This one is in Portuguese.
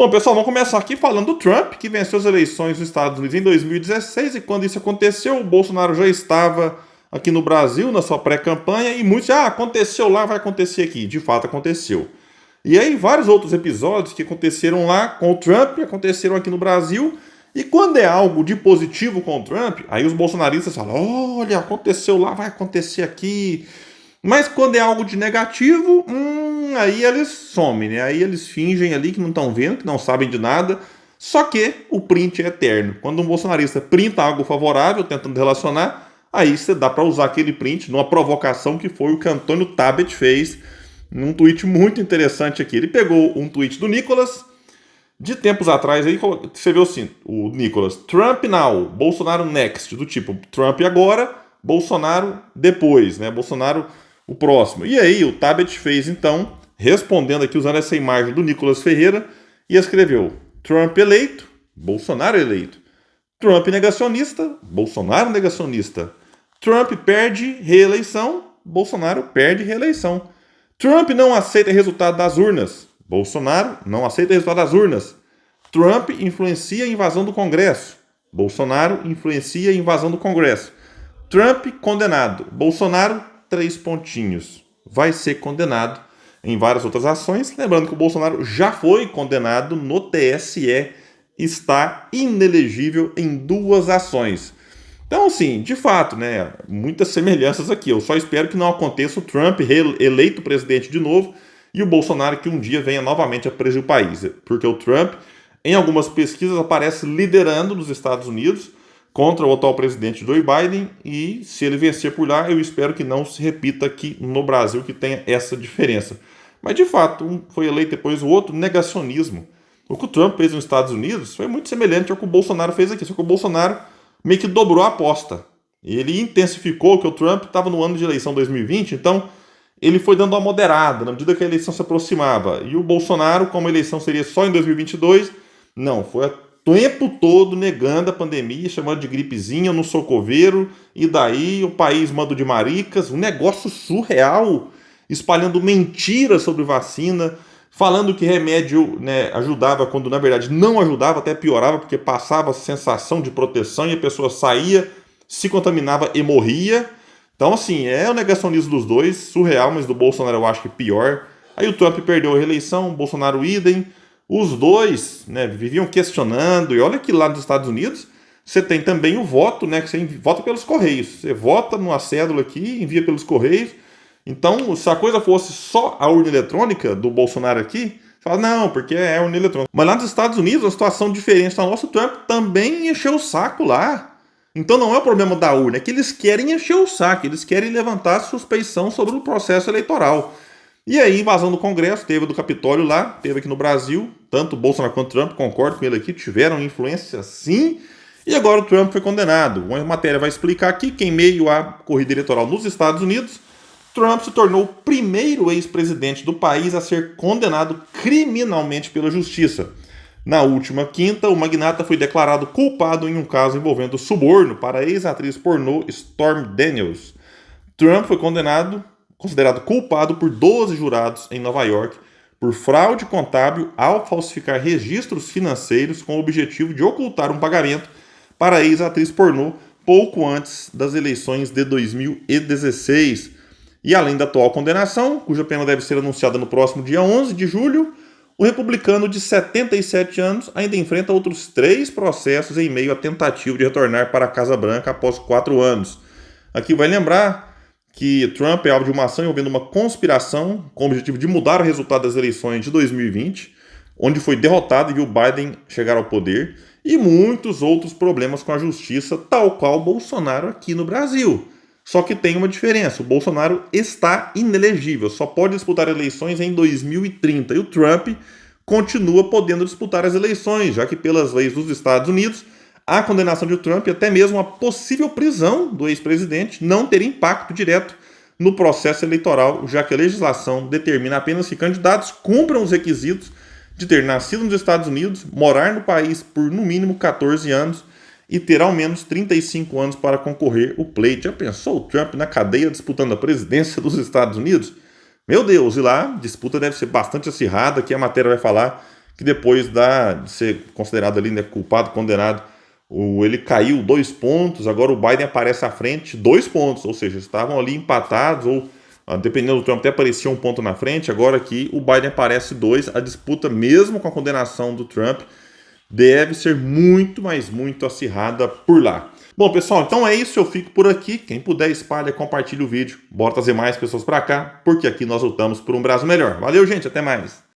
Bom, pessoal, vamos começar aqui falando do Trump, que venceu as eleições nos Estados Unidos em 2016, e quando isso aconteceu, o Bolsonaro já estava aqui no Brasil, na sua pré-campanha, e muitos, aconteceu lá, vai acontecer aqui. De fato, aconteceu. E aí, vários outros episódios que aconteceram lá com o Trump, aconteceram aqui no Brasil, e quando é algo de positivo com o Trump, aí os bolsonaristas falam, olha, aconteceu lá, vai acontecer aqui. Mas quando é algo de negativo, aí eles somem, né? Aí eles fingem ali que não estão vendo, que não sabem de nada. Só que o print é eterno. Quando um bolsonarista printa algo favorável, tentando relacionar, aí você dá para usar aquele print numa provocação que foi o que Antônio Tabet fez num tweet muito interessante aqui. Ele pegou um tweet do Nicolas, de tempos atrás, aí você viu assim, o Nicolas, Trump now, Bolsonaro next, do tipo, Trump agora, Bolsonaro depois, né? Bolsonaro o próximo. E aí o Tabet fez, então, respondendo aqui, usando essa imagem do Nicolas Ferreira, e escreveu, Trump eleito, Bolsonaro eleito. Trump negacionista, Bolsonaro negacionista. Trump perde reeleição, Bolsonaro perde reeleição. Trump não aceita resultado das urnas, Bolsonaro não aceita resultado das urnas. Trump influencia a invasão do Congresso, Bolsonaro influencia a invasão do Congresso. Trump condenado, Bolsonaro 3 pontinhos. Vai ser condenado em várias outras ações. Lembrando que o Bolsonaro já foi condenado no TSE, está inelegível em 2 ações. Então, assim, de fato, né, muitas semelhanças aqui. Eu só espero que não aconteça o Trump eleito presidente de novo e o Bolsonaro que um dia venha novamente a presidir o país. Porque o Trump, em algumas pesquisas, aparece liderando nos Estados Unidos contra o atual presidente Joe Biden, e se ele vencer por lá, eu espero que não se repita aqui no Brasil, que tenha essa diferença. Mas, de fato, um foi eleito depois o outro, negacionismo. O que o Trump fez nos Estados Unidos foi muito semelhante ao que o Bolsonaro fez aqui, só que o Bolsonaro meio que dobrou a aposta. Ele intensificou que o Trump estava no ano de eleição 2020, então ele foi dando uma moderada na medida que a eleição se aproximava. E o Bolsonaro, como a eleição seria só em 2022, não, foi o tempo todo negando a pandemia, chamando de gripezinha, no sou coveiro, e daí o país manda de maricas, um negócio surreal, espalhando mentiras sobre vacina, falando que remédio, né, ajudava quando na verdade não ajudava, até piorava, porque passava a sensação de proteção e a pessoa saía, se contaminava e morria. Então, assim, é o negacionismo dos dois, surreal, mas do Bolsonaro eu acho que pior. Aí o Trump perdeu a reeleição, o Bolsonaro idem. Os dois, né, viviam questionando, e olha que lá nos Estados Unidos você tem também o voto, né, que você vota pelos Correios. Você vota numa cédula aqui, envia pelos Correios. Então, se a coisa fosse só a urna eletrônica do Bolsonaro aqui, você fala, não, porque é a urna eletrônica. Mas lá nos Estados Unidos, a situação diferente. Então, o nosso Trump também encheu o saco lá. Então não é o problema da urna, é que eles querem encher o saco, eles querem levantar suspeição sobre o processo eleitoral. E aí, invasão do Congresso, teve do Capitólio lá, teve aqui no Brasil, tanto Bolsonaro quanto Trump, concordo com ele aqui, tiveram influência sim, e agora o Trump foi condenado. Uma matéria vai explicar aqui que em meio à corrida eleitoral nos Estados Unidos, Trump se tornou o primeiro ex-presidente do país a ser condenado criminalmente pela justiça. Na última quinta, o magnata foi declarado culpado em um caso envolvendo suborno para a ex-atriz pornô Stormy Daniels. Trump foi considerado culpado por 12 jurados em Nova York por fraude contábil ao falsificar registros financeiros com o objetivo de ocultar um pagamento para a ex-atriz pornô pouco antes das eleições de 2016. E além da atual condenação, cuja pena deve ser anunciada no próximo dia 11 de julho, o republicano de 77 anos ainda enfrenta outros 3 processos em meio à tentativa de retornar para a Casa Branca após 4 anos. Aqui vai lembrar que Trump é alvo de uma ação envolvendo uma conspiração com o objetivo de mudar o resultado das eleições de 2020, onde foi derrotado e viu Biden chegar ao poder, e muitos outros problemas com a justiça, tal qual Bolsonaro aqui no Brasil. Só que tem uma diferença, o Bolsonaro está inelegível, só pode disputar eleições em 2030, e o Trump continua podendo disputar as eleições, já que pelas leis dos Estados Unidos, a condenação de Trump e até mesmo a possível prisão do ex-presidente não teria impacto direto no processo eleitoral, já que a legislação determina apenas que candidatos cumpram os requisitos de ter nascido nos Estados Unidos, morar no país por no mínimo 14 anos e ter ao menos 35 anos para concorrer o pleito. Já pensou o Trump na cadeia disputando a presidência dos Estados Unidos? Meu Deus, e lá a disputa deve ser bastante acirrada, que a matéria vai falar que depois de ser considerado ali, né, culpado, condenado, ele caiu 2 pontos, agora o Biden aparece à frente 2 pontos, ou seja, estavam ali empatados, ou dependendo do Trump até aparecia 1 ponto na frente, agora aqui o Biden aparece 2, a disputa mesmo com a condenação do Trump deve ser muito, mas muito acirrada por lá. Bom, pessoal, então é isso, eu fico por aqui. Quem puder, espalha, compartilha o vídeo. Bora trazer mais pessoas para cá, porque aqui nós lutamos por um Brasil melhor. Valeu, gente, até mais.